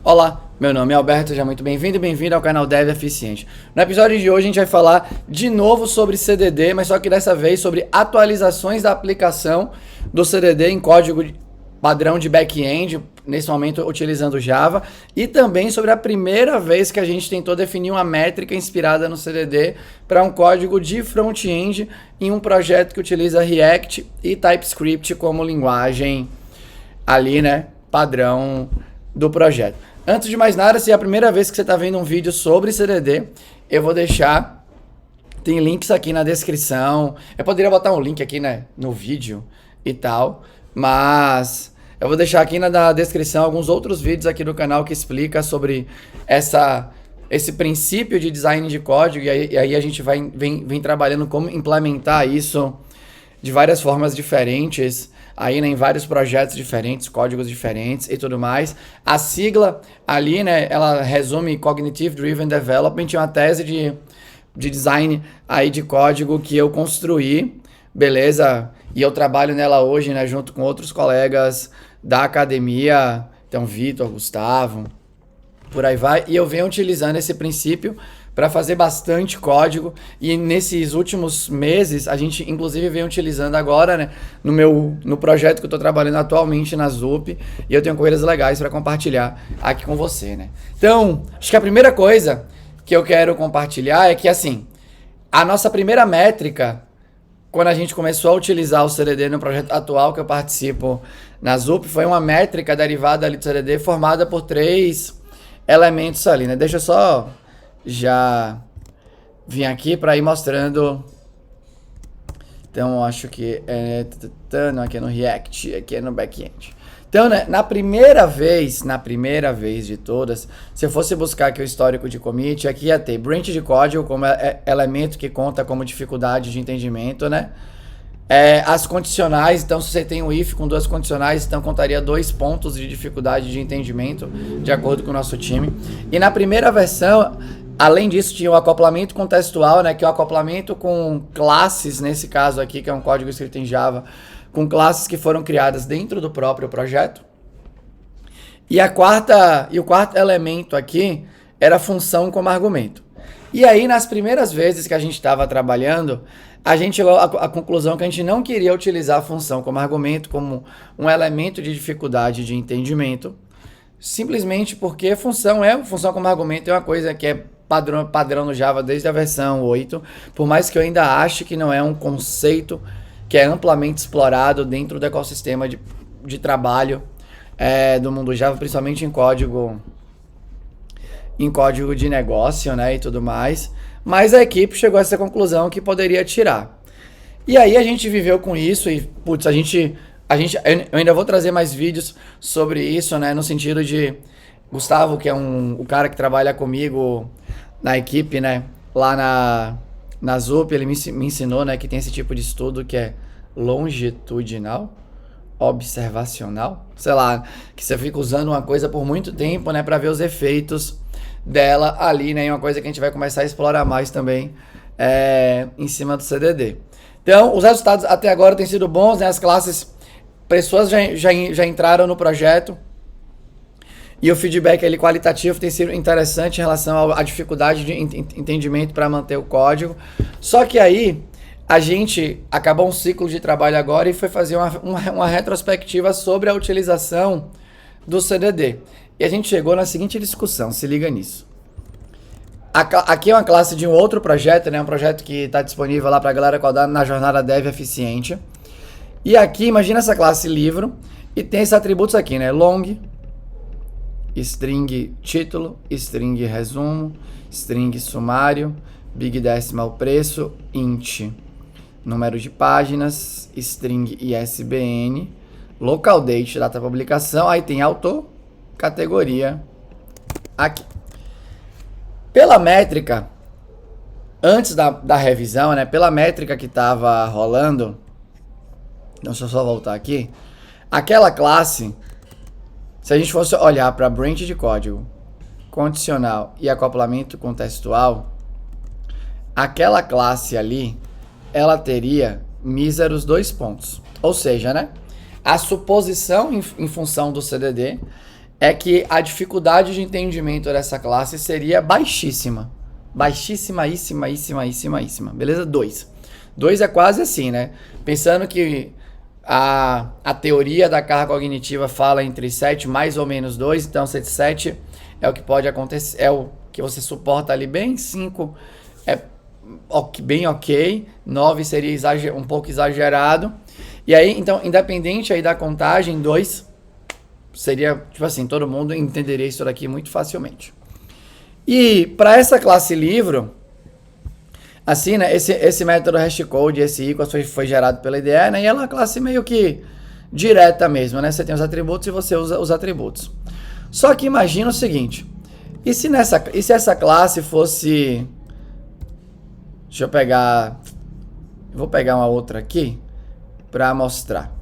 Olá, meu nome é Alberto, seja muito bem-vindo e bem-vindo ao canal Dev Eficiente. No episódio de hoje a gente vai falar de novo sobre CDD, mas só que dessa vez sobre atualizações da aplicação do CDD em código padrão de back-end, nesse momento utilizando Java, e também sobre a primeira vez que a gente tentou definir uma métrica inspirada no CDD para um código de front-end em um projeto que utiliza React e TypeScript como linguagem ali, né, padrão do projeto. Antes de mais nada, se é a primeira vez que você está vendo um vídeo sobre CDD, eu vou deixar, tem links aqui na descrição, eu poderia botar um link aqui, né, no vídeo e tal, mas eu vou deixar aqui na descrição alguns outros vídeos aqui do canal que explica sobre esse princípio de design de código, e aí a gente vem trabalhando como implementar isso de várias formas diferentes, aí, né, em vários projetos diferentes, códigos diferentes e tudo mais. A sigla ali, né, ela resume Cognitive Driven Development, uma tese de design aí de código que eu construí, beleza? E eu trabalho nela hoje, né, junto com outros colegas da academia, então Vitor, Gustavo, por aí vai. E eu venho utilizando esse princípio para fazer bastante código, e nesses últimos meses a gente inclusive vem utilizando agora, né, no projeto que eu estou trabalhando atualmente na Zup, e eu tenho coisas legais para compartilhar aqui com você, né? Então, acho que a primeira coisa que eu quero compartilhar é que, assim, a nossa primeira métrica, quando a gente começou a utilizar o CDD no projeto atual que eu participo na Zup, foi uma métrica derivada ali do CDD formada por 3 elementos ali, né? Deixa eu só já vim aqui para ir mostrando. Então, acho que aqui é no React, aqui é no back-end. Então, né, na primeira vez de todas, se eu fosse buscar aqui o histórico de commit, aqui ia ter branch de código como elemento que conta como dificuldade de entendimento, né? As condicionais, então se você tem um if com 2 condicionais, então contaria 2 pontos de dificuldade de entendimento, de acordo com o nosso time. E na primeira versão, além disso, tinha o acoplamento contextual, né, que é o acoplamento com classes, nesse caso aqui, que é um código escrito em Java, com classes que foram criadas dentro do próprio projeto. E o quarto elemento aqui era a função como argumento. E aí, nas primeiras vezes que a gente estava trabalhando, a gente chegou à conclusão que a gente não queria utilizar a função como argumento, como um elemento de dificuldade de entendimento, simplesmente porque função como argumento é uma coisa que é padrão no Java desde a versão 8, por mais que eu ainda ache que não é um conceito que é amplamente explorado dentro do ecossistema de trabalho do mundo Java, principalmente em código de negócio, né, e tudo mais. Mas a equipe chegou a essa conclusão que poderia tirar. E aí a gente viveu com isso e, putz, eu ainda vou trazer mais vídeos sobre isso, né, no sentido de Gustavo, que é o cara que trabalha comigo na equipe, né, lá na Zup, ele me ensinou, né, que tem esse tipo de estudo que é longitudinal, observacional, sei lá, que você fica usando uma coisa por muito tempo, né, para ver os efeitos dela ali, né, e uma coisa que a gente vai começar a explorar mais também em cima do CDD. Então, os resultados até agora têm sido bons, né, as classes, pessoas já entraram no projeto, e o feedback ali qualitativo tem sido interessante em relação à dificuldade de entendimento para manter o código. Só que aí a gente acabou um ciclo de trabalho agora e foi fazer uma retrospectiva sobre a utilização do CDD. E a gente chegou na seguinte discussão, se liga nisso. Aqui é uma classe de um outro projeto, né? Um projeto que está disponível lá para a galera codar na jornada Dev Eficiente. E aqui, imagina essa classe livro e tem esses atributos aqui, né? Long, string título, string resumo, string sumário, big decimal preço, int número de páginas, string ISBN, local date, data de publicação, aí tem autor, categoria aqui. Pela métrica, antes da revisão, né, pela métrica que estava rolando, deixa eu só voltar aqui, aquela classe, se a gente fosse olhar para branch de código, condicional e acoplamento contextual, aquela classe ali, ela teria míseros 2 pontos. Ou seja, né, a suposição em função do CDD é que a dificuldade de entendimento dessa classe seria baixíssima. Baixíssima, beleza? 2. 2 é quase assim, né? Pensando que a teoria da carga cognitiva fala entre 7 mais ou menos 2, então 7 é o que pode acontecer, é o que você suporta ali bem, 5 é bem ok, 9 seria um pouco exagerado, e aí, então, independente aí da contagem, 2 seria, tipo assim, todo mundo entenderia isso daqui muito facilmente. E para essa classe livro, assim, né, esse método hashcode, esse equals foi gerado pela IDE, né, e ela é uma classe meio que direta mesmo, né, você tem os atributos e você usa os atributos. Só que imagina o seguinte, e se essa classe fosse, deixa eu pegar, vou pegar uma outra aqui para mostrar.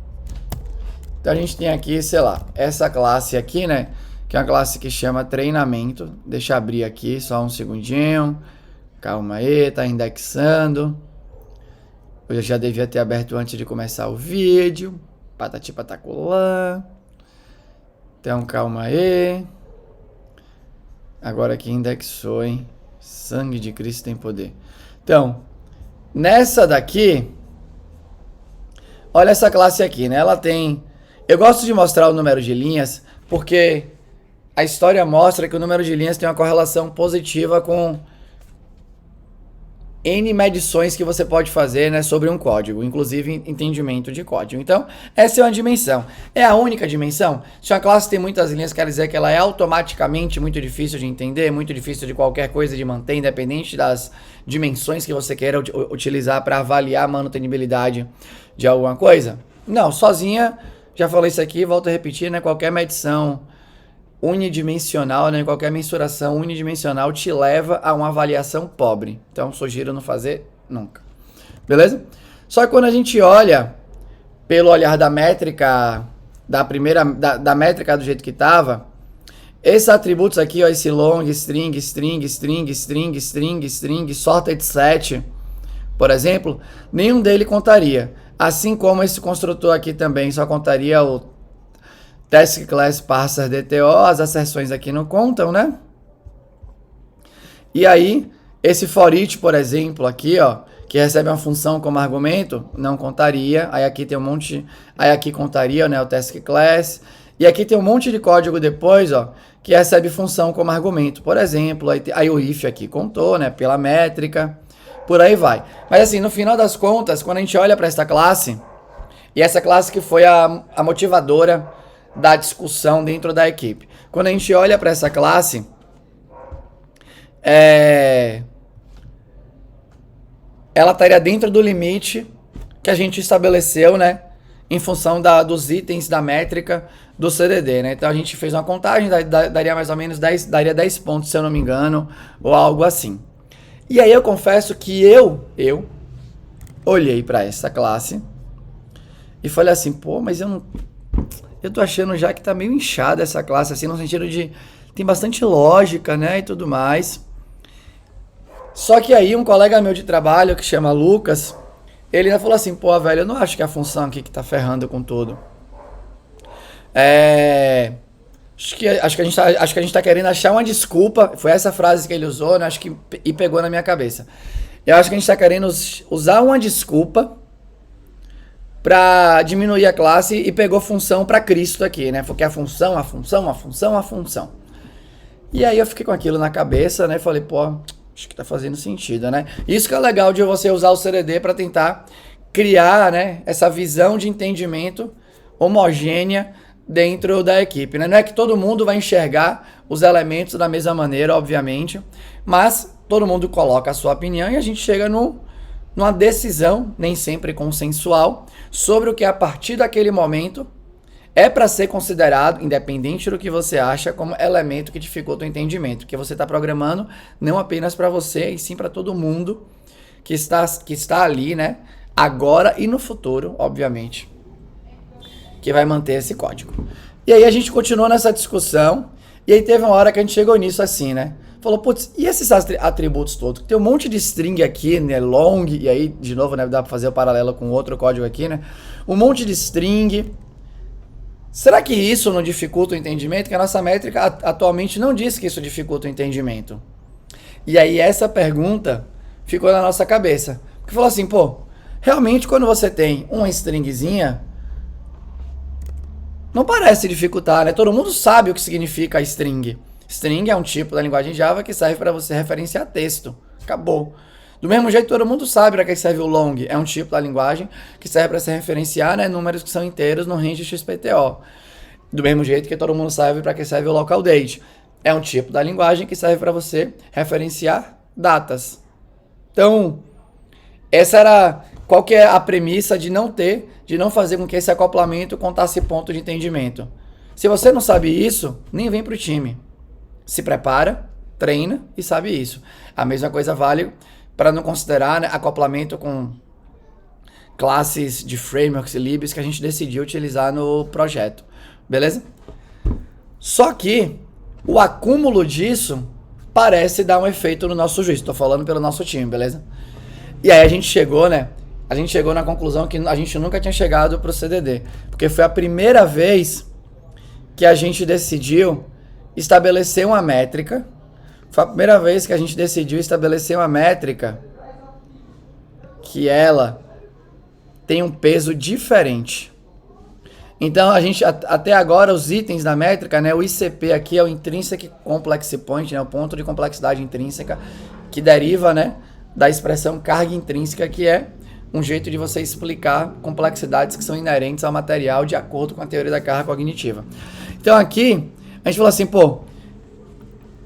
Então a gente tem aqui, sei lá, essa classe aqui, né, que é uma classe que chama treinamento. Deixa eu abrir aqui só um segundinho. Calma aí, tá indexando. Eu já devia ter aberto antes de começar o vídeo. Patati patacolã. Então calma aí. Agora que indexou, hein? Sangue de Cristo tem poder. Então, nessa daqui, olha essa classe aqui, né? Ela tem... Eu gosto de mostrar o número de linhas porque a história mostra que o número de linhas tem uma correlação positiva com N medições que você pode fazer, né, sobre um código, inclusive entendimento de código. Então, essa é uma dimensão. É a única dimensão? Se uma classe tem muitas linhas, quer dizer que ela é automaticamente muito difícil de entender, muito difícil de qualquer coisa de manter, independente das dimensões que você queira utilizar para avaliar a manutenibilidade de alguma coisa? Não, sozinha, já falei isso aqui, volto a repetir, né, qualquer medição unidimensional, né, qualquer mensuração unidimensional te leva a uma avaliação pobre. Então, sugiro não fazer nunca. Beleza? Só que quando a gente olha pelo olhar da métrica, da métrica do jeito que estava, esses atributos aqui, ó, esse long, string, sorted set, por exemplo, nenhum dele contaria. Assim como esse construtor aqui também só contaria o task class parser DTO, as asserções aqui não contam, né? E aí, esse for each, por exemplo, aqui, ó, que recebe uma função como argumento, não contaria. Aí aqui tem um monte, aí aqui contaria, né, o task class. E aqui tem um monte de código depois, ó, que recebe função como argumento. Por exemplo, aí o if aqui contou, né, pela métrica, por aí vai. Mas assim, no final das contas, quando a gente olha para essa classe, e essa classe que foi a motivadora da discussão dentro da equipe. Quando a gente olha para essa classe, ela estaria dentro do limite que a gente estabeleceu, né, em função dos itens da métrica do CDD, né? Então a gente fez uma contagem, daria mais ou menos 10 pontos, se eu não me engano, ou algo assim. E aí eu confesso que eu olhei para essa classe e falei assim, pô, mas eu tô achando já que tá meio inchada essa classe, assim, no sentido de tem bastante lógica, né, e tudo mais. Só que aí um colega meu de trabalho, que chama Lucas, ele ainda falou assim, pô, velho, eu não acho que é a função aqui que tá ferrando com tudo. Acho que a gente tá querendo achar uma desculpa, foi essa frase que ele usou, né, e pegou na minha cabeça. Eu acho que a gente tá querendo usar uma desculpa para diminuir a classe e pegou função para Cristo aqui, né? Porque a função. E aí eu fiquei com aquilo na cabeça, né? Falei, pô, acho que tá fazendo sentido, né? Isso que é legal de você usar o CDD para tentar criar, né, essa visão de entendimento homogênea dentro da equipe, né? Não é que todo mundo vai enxergar os elementos da mesma maneira, obviamente, mas todo mundo coloca a sua opinião e a gente chega numa decisão, nem sempre consensual, sobre o que a partir daquele momento é para ser considerado, independente do que você acha, como elemento que dificulta o entendimento, que você está programando não apenas para você, e sim para todo mundo que está ali, né, agora e no futuro, obviamente, que vai manter esse código. E aí a gente continuou nessa discussão, e aí teve uma hora que a gente chegou nisso assim, né? Falou, putz, e esses atributos todos? Tem um monte de string aqui, né, long, e aí, de novo, né, dá pra fazer o paralelo com outro código aqui, né? Um monte de string, Será que isso não dificulta o entendimento? Que a nossa métrica atualmente não diz que isso dificulta o entendimento. E aí essa pergunta ficou na nossa cabeça. Porque falou assim, pô, realmente quando você tem uma stringzinha, não parece dificultar, né? Todo mundo sabe o que significa a string. String é um tipo da linguagem Java que serve para você referenciar texto. Acabou. Do mesmo jeito, todo mundo sabe para que serve o long. É um tipo da linguagem que serve para se referenciar, né, números que são inteiros no range XPTO. Do mesmo jeito que todo mundo sabe para que serve o local date. É um tipo da linguagem que serve para você referenciar datas. Então, essa era qual que é a premissa de não fazer com que esse acoplamento contasse ponto de entendimento. Se você não sabe isso, nem vem para o time. Se prepara, treina e sabe isso. A mesma coisa vale para não considerar, né, acoplamento com classes de frameworks e libs que a gente decidiu utilizar no projeto. Beleza? Só que o acúmulo disso parece dar um efeito no nosso juízo. Estou falando pelo nosso time, beleza? E aí a gente chegou, né? A gente chegou na conclusão que a gente nunca tinha chegado para o CDD. Porque foi a primeira vez que a gente decidiu estabelecer uma métrica. Foi a primeira vez que a gente decidiu estabelecer uma métrica que ela tem um peso diferente. Então, a gente, até agora, os itens da métrica, né, o ICP aqui é o Intrinsic Complexity Point, né, o ponto de complexidade intrínseca, que deriva, né, da expressão carga intrínseca, que é um jeito de você explicar complexidades que são inerentes ao material de acordo com a teoria da carga cognitiva. Então, aqui, a gente falou assim, pô,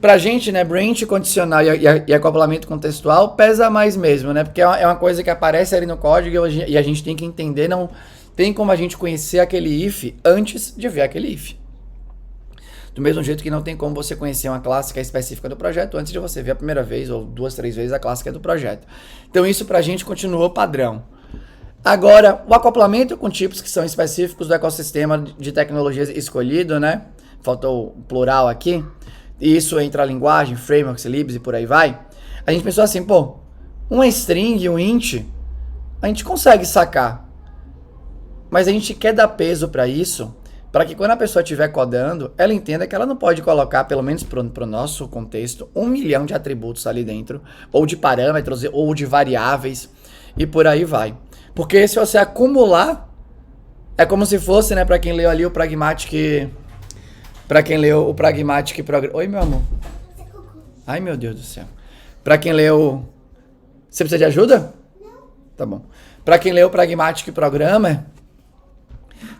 pra gente, né, branch condicional e acoplamento contextual pesa mais mesmo, né? Porque é uma coisa que aparece ali no código e a gente tem que entender, não tem como a gente conhecer aquele if antes de ver aquele if. Do mesmo jeito que não tem como você conhecer uma classe que é específica do projeto antes de você ver a primeira vez ou 2, 3 vezes a classe que é do projeto. Então isso pra gente continuou padrão. Agora, o acoplamento com tipos que são específicos do ecossistema de tecnologias escolhido, né? Faltou o plural aqui. E isso entra a linguagem, frameworks, libs e por aí vai. A gente pensou assim, pô, uma string, um int, a gente consegue sacar. Mas a gente quer dar peso para isso, para que quando a pessoa estiver codando, ela entenda que ela não pode colocar, pelo menos para o nosso contexto, 1 milhão de atributos ali dentro, ou de parâmetros, ou de variáveis, e por aí vai. Porque se você acumular, é como se fosse, né, para quem leu ali o Pragmatic... Pra quem leu o Pragmatic Programmer... Oi, meu amor. Ai, meu Deus do céu. Pra quem leu... Você precisa de ajuda? Não. Tá bom. Pra quem leu o Pragmatic Programmer,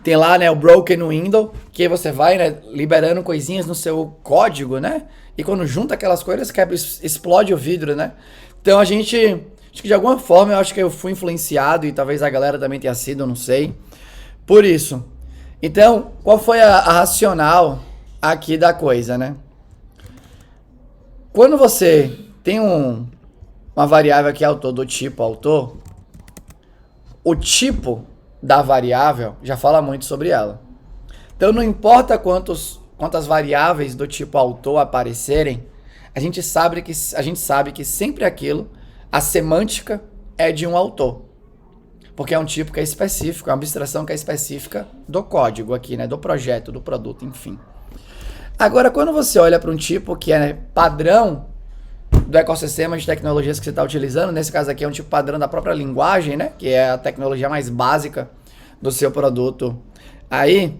tem lá, né, o Broken Window, que você vai, né, liberando coisinhas no seu código, né? E quando junta aquelas coisas, quebra, explode o vidro, né? Então a gente... Acho que de alguma forma eu acho que eu fui influenciado e talvez a galera também tenha sido, eu não sei. Por isso. Então, qual foi a racional aqui da coisa, né? Quando você tem uma variável que é autor do tipo autor, o tipo da variável já fala muito sobre ela. Então não importa quantas variáveis do tipo autor aparecerem, a gente sabe que sempre aquilo, a semântica é de um autor. Porque é um tipo que é específico, é uma abstração que é específica do código aqui, né? Do projeto, do produto, enfim. Agora, quando você olha para um tipo que é, né, padrão do ecossistema de tecnologias que você está utilizando, nesse caso aqui é um tipo padrão da própria linguagem, né? Que é a tecnologia mais básica do seu produto. Aí,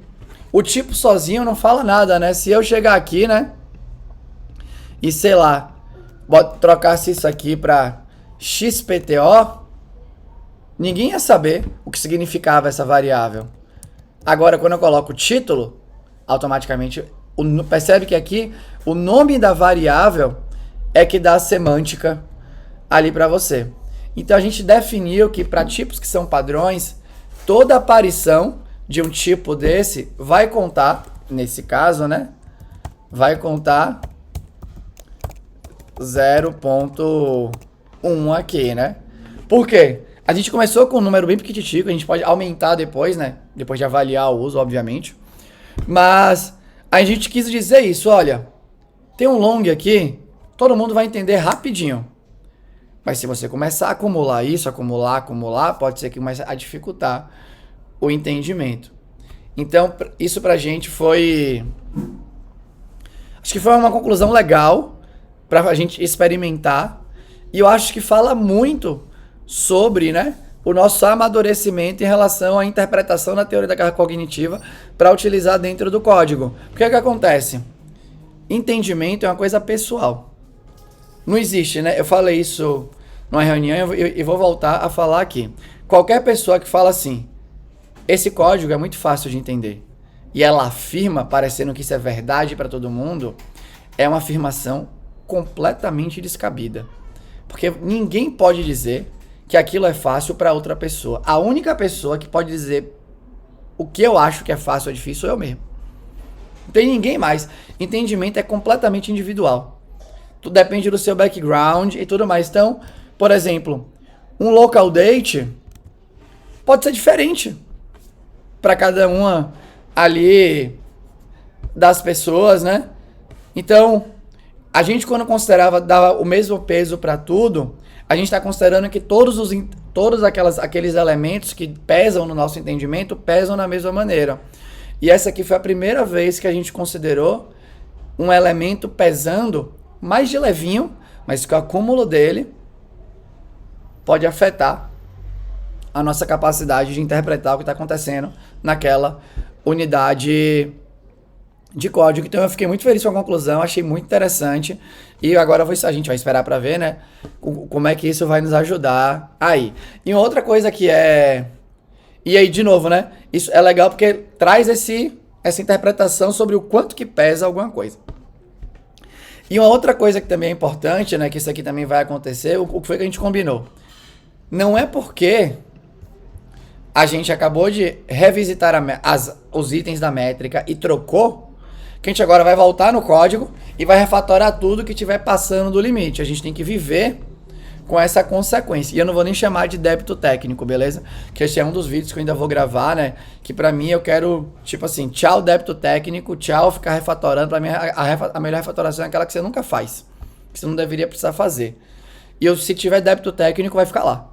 o tipo sozinho não fala nada, né? Se eu chegar aqui, né? E sei lá, trocasse isso aqui para XPTO, ninguém ia saber o que significava essa variável. Agora, quando eu coloco o título, automaticamente, percebe que aqui o nome da variável é que dá a semântica ali para você. Então, a gente definiu que para tipos que são padrões, toda aparição de um tipo desse vai contar, nesse caso, né? Vai contar 0.1 aqui, né? Por quê? A gente começou com um número bem pequititico, a gente pode aumentar depois, né? Depois de avaliar o uso, obviamente. Mas a gente quis dizer isso, olha, tem um long aqui, todo mundo vai entender rapidinho. Mas se você começar a acumular isso, acumular, pode ser que comece a dificultar o entendimento. Então, isso pra gente foi... Acho que foi uma conclusão legal pra gente experimentar. E eu acho que fala muito sobre, né, o nosso amadurecimento em relação à interpretação da teoria da carga cognitiva para utilizar dentro do código. Porque é que acontece? Entendimento é uma coisa pessoal. Não existe, né? Eu falei isso numa reunião e vou voltar a falar aqui. Qualquer pessoa que fala assim, esse código é muito fácil de entender, e ela afirma, parecendo que isso é verdade para todo mundo, é uma afirmação completamente descabida. Porque ninguém pode dizer que aquilo é fácil para outra pessoa. A única pessoa que pode dizer o que eu acho que é fácil ou difícil sou eu mesmo. Não tem ninguém mais. Entendimento é completamente individual. Tudo depende do seu background e tudo mais. Então, por exemplo, um local date pode ser diferente para cada uma ali das pessoas, né? Então, a gente quando considerava, dava o mesmo peso para tudo, a gente está considerando que todos aqueles elementos que pesam no nosso entendimento pesam da mesma maneira. E essa aqui foi a primeira vez que a gente considerou um elemento pesando mais de levinho, mas que o acúmulo dele pode afetar a nossa capacidade de interpretar o que está acontecendo naquela unidade de código. Então eu fiquei muito feliz com a conclusão, achei muito interessante. E agora a gente vai esperar para ver, né, como é que isso vai nos ajudar aí. E outra coisa que é... E aí, de novo, né, isso é legal porque traz essa interpretação sobre o quanto que pesa alguma coisa. E uma outra coisa que também é importante, né, que isso aqui também vai acontecer, o que foi que a gente combinou? Não é porque a gente acabou de revisitar os itens da métrica e trocou, que a gente agora vai voltar no código e vai refatorar tudo que estiver passando do limite. A gente tem que viver com essa consequência. E eu não vou nem chamar de débito técnico, beleza? Que esse é um dos vídeos que eu ainda vou gravar, né? Que pra mim eu quero, tipo assim, tchau débito técnico, tchau ficar refatorando. Pra mim a melhor refatoração é aquela que você nunca faz, que você não deveria precisar fazer. E se tiver débito técnico, vai ficar lá.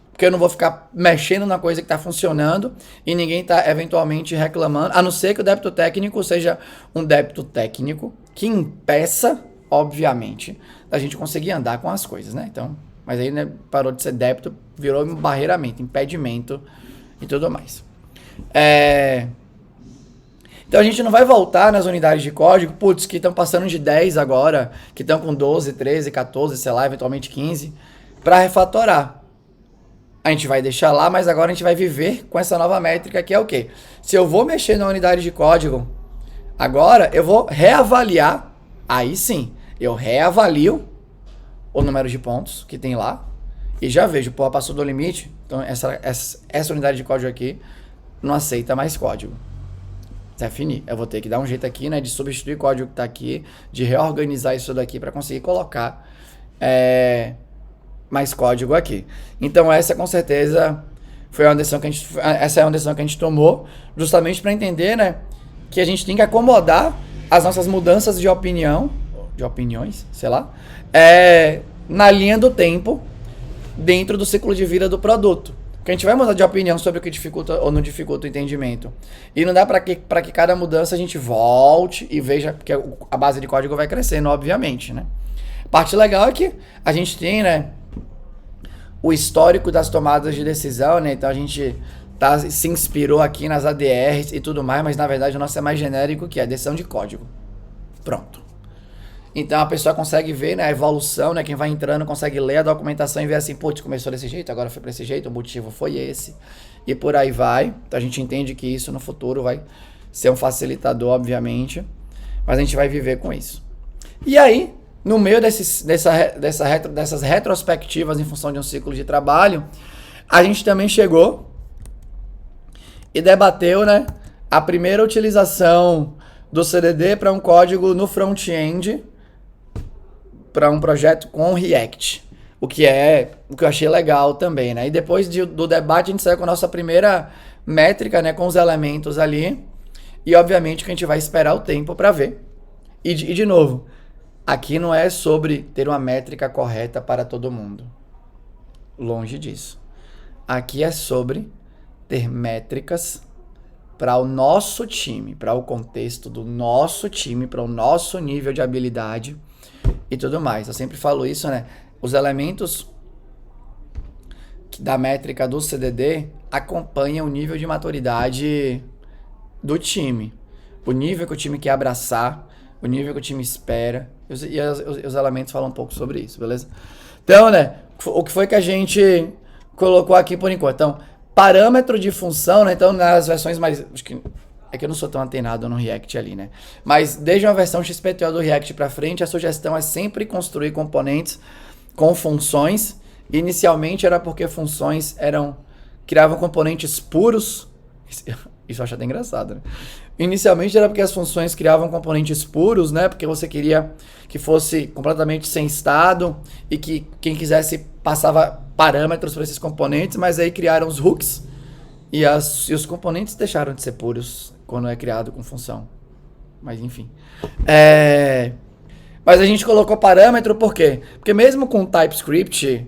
Porque eu não vou ficar mexendo na coisa que está funcionando e ninguém está eventualmente reclamando, a não ser que o débito técnico seja um débito técnico que impeça, obviamente, da gente conseguir andar com as coisas, né? Então, mas aí, né, parou de ser débito, virou barreiramento, impedimento e tudo mais. Então a gente não vai voltar nas unidades de código, putz, que estão passando de 10 agora, que estão com 12, 13, 14, sei lá, eventualmente 15, para refatorar. A gente vai deixar lá, mas agora a gente vai viver com essa nova métrica que é o quê? Se eu vou mexer na unidade de código, agora eu vou reavaliar, aí sim, eu reavalio o número de pontos que tem lá e já vejo, pô, passou do limite, então essa unidade de código aqui não aceita mais código. Isso é finir. Eu vou ter que dar um jeito aqui, né, de substituir o código que tá aqui, de reorganizar isso daqui para conseguir colocar mais código aqui. Então essa com certeza foi uma decisão que essa é uma decisão que a gente tomou justamente para entender, né, que a gente tem que acomodar as nossas mudanças de opiniões, sei lá, na linha do tempo dentro do ciclo de vida do produto. Porque a gente vai mudar de opinião sobre o que dificulta ou não dificulta o entendimento. E não dá para que cada mudança a gente volte e veja, porque a base de código vai crescendo, obviamente, né? A parte legal é que a gente tem, né, o histórico das tomadas de decisão, né? Então a gente se inspirou aqui nas ADRs e tudo mais, mas na verdade o nosso é mais genérico, que é a decisão de código. Pronto. Então a pessoa consegue ver, né, a evolução, né? Quem vai entrando consegue ler a documentação e ver assim, putz, começou desse jeito, agora foi desse jeito, o motivo foi esse. E por aí vai. Então a gente entende que isso no futuro vai ser um facilitador, obviamente. Mas a gente vai viver com isso. E aí, no meio dessas retrospectivas em função de um ciclo de trabalho, a gente também chegou e debateu, né, a primeira utilização do CDD para um código no front-end para um projeto com React, o que eu achei legal também, né? E depois do debate a gente saiu com a nossa primeira métrica, né, com os elementos ali, e obviamente que a gente vai esperar o tempo para ver. E de novo, aqui não é sobre ter uma métrica correta para todo mundo. Longe disso. Aqui é sobre ter métricas para o nosso time, para o contexto do nosso time, para o nosso nível de habilidade e tudo mais. Eu sempre falo isso, né? Os elementos da métrica do CDD acompanham o nível de maturidade do time. O nível que o time quer abraçar, o nível que o time espera. E os elementos falam um pouco sobre isso, beleza? Então, né? O que foi que a gente colocou aqui por enquanto? Então, parâmetro de função, né? Então, nas versões mais... É que eu não sou tão antenado no React ali, né? Mas desde uma versão XPTO do React pra frente, a sugestão é sempre construir componentes com funções. Inicialmente era porque funções criavam componentes puros. Isso eu acho até engraçado, né? Inicialmente era porque as funções criavam componentes puros, né? Porque você queria que fosse completamente sem estado e que quem quisesse passava parâmetros para esses componentes, mas aí criaram os hooks e os componentes deixaram de ser puros quando é criado com função. Mas enfim. Mas a gente colocou parâmetro por quê? Porque mesmo com TypeScript,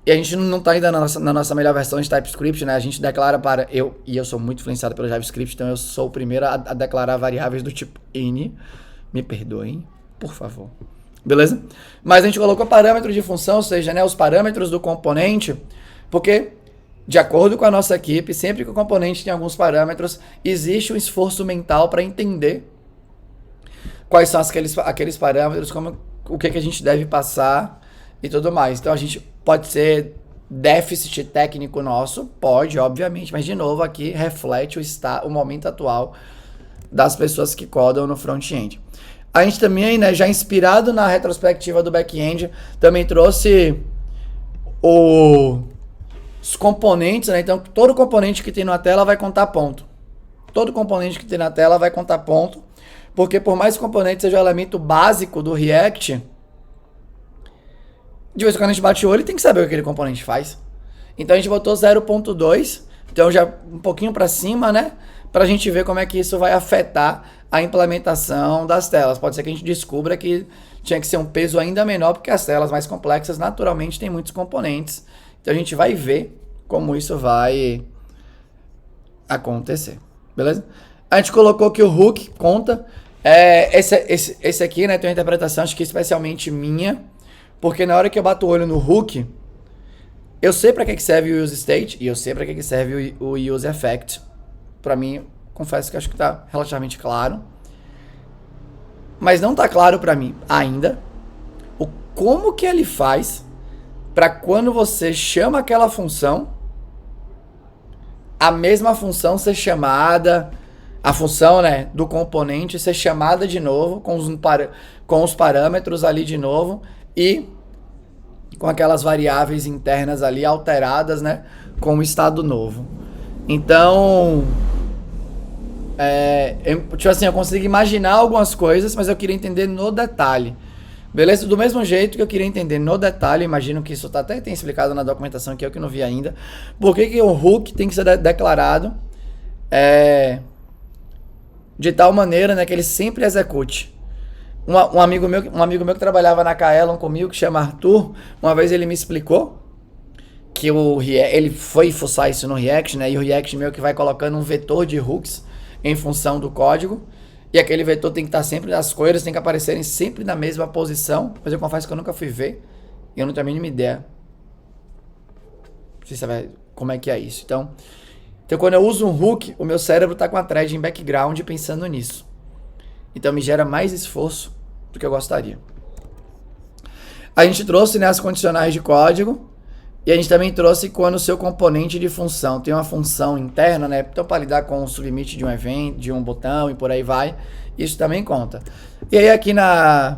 e a gente não está ainda na nossa melhor versão de TypeScript, né? A gente declara eu sou muito influenciado pelo JavaScript, então eu sou o primeiro a declarar variáveis do tipo N. Me perdoem, por favor. Beleza? Mas a gente colocou parâmetro de função, ou seja, né, os parâmetros do componente, porque, de acordo com a nossa equipe, sempre que o componente tem alguns parâmetros, existe um esforço mental para entender quais são aqueles parâmetros, o que a gente deve passar e tudo mais. Então a gente pode ser déficit técnico nosso, pode, obviamente, mas de novo aqui reflete o momento atual das pessoas que codam no front-end. A gente também, né, já inspirado na retrospectiva do back-end, também trouxe os componentes, né? Então todo componente que tem na tela vai contar ponto. Todo componente que tem na tela vai contar ponto, porque por mais que o componente seja o elemento básico do React, de vez em quando a gente bate o olho e tem que saber o que aquele componente faz. Então a gente botou 0.2, então já um pouquinho para cima, né? Pra gente ver como é que isso vai afetar a implementação das telas. Pode ser que a gente descubra que tinha que ser um peso ainda menor, porque as telas mais complexas naturalmente têm muitos componentes. Então a gente vai ver como isso vai acontecer. Beleza? A gente colocou que o hook conta. Esse aqui, né, tem uma interpretação, acho que especialmente minha, porque na hora que eu bato o olho no hook, eu sei para que serve o use state e eu sei para que serve o use effect. Para mim, confesso que acho que tá relativamente claro. Mas não tá claro para mim ainda como que ele faz para quando você chama aquela função, a mesma função ser chamada, a função, né, do componente ser chamada de novo, com os parâmetros ali de novo e com aquelas variáveis internas ali alteradas, né, com o estado novo. Então, eu consigo imaginar algumas coisas, mas eu queria entender no detalhe. Beleza? Do mesmo jeito que eu queria entender no detalhe, imagino que isso até tem explicado na documentação que eu que não vi ainda, por que o hook tem que ser declarado de tal maneira, né, que ele sempre execute. Um amigo meu que trabalhava na Kaelon comigo, que chama Arthur, uma vez ele me explicou que ele foi fuçar isso no React, né, e o React meio que vai colocando um vetor de hooks em função do código, e aquele vetor tem que estar sempre, as coisas tem que aparecerem sempre na mesma posição, mas eu confesso que eu nunca fui ver, e eu não tenho a mínima ideia. Não sei se sabe como é que é isso. Então quando eu uso um hook, o meu cérebro está com a thread em background pensando nisso. Então me gera mais esforço do que eu gostaria. A gente trouxe, né, as condicionais de código. E a gente também trouxe quando o seu componente de função tem uma função interna, né? Então para lidar com o submit de um evento, de um botão e por aí vai. Isso também conta. E aí aqui na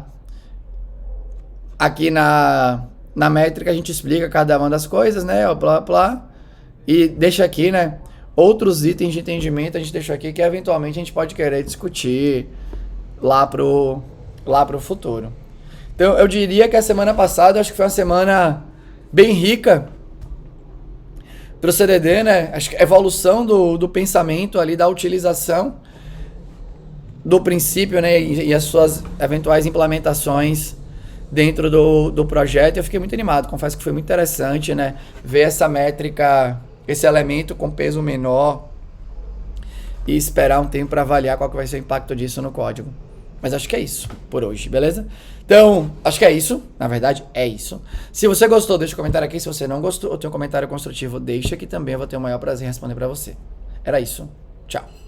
métrica a gente explica cada uma das coisas, né? Blá, blá, e deixa aqui, né? Outros itens de entendimento a gente deixou aqui que eventualmente a gente pode querer discutir lá pro futuro. Então eu diria que a semana passada acho que foi uma semana bem rica para o CDD, né? Acho que a evolução do pensamento ali, da utilização do princípio, né? E as suas eventuais implementações dentro do projeto. Eu fiquei muito animado, confesso que foi muito interessante, né? Ver essa métrica, esse elemento com peso menor e esperar um tempo para avaliar qual que vai ser o impacto disso no código. Mas acho que é isso por hoje, beleza? Então, acho que é isso. Na verdade, é isso. Se você gostou, deixa um comentário aqui. Se você não gostou ou tem um comentário construtivo, deixa que também eu vou ter o maior prazer em responder para você. Era isso. Tchau.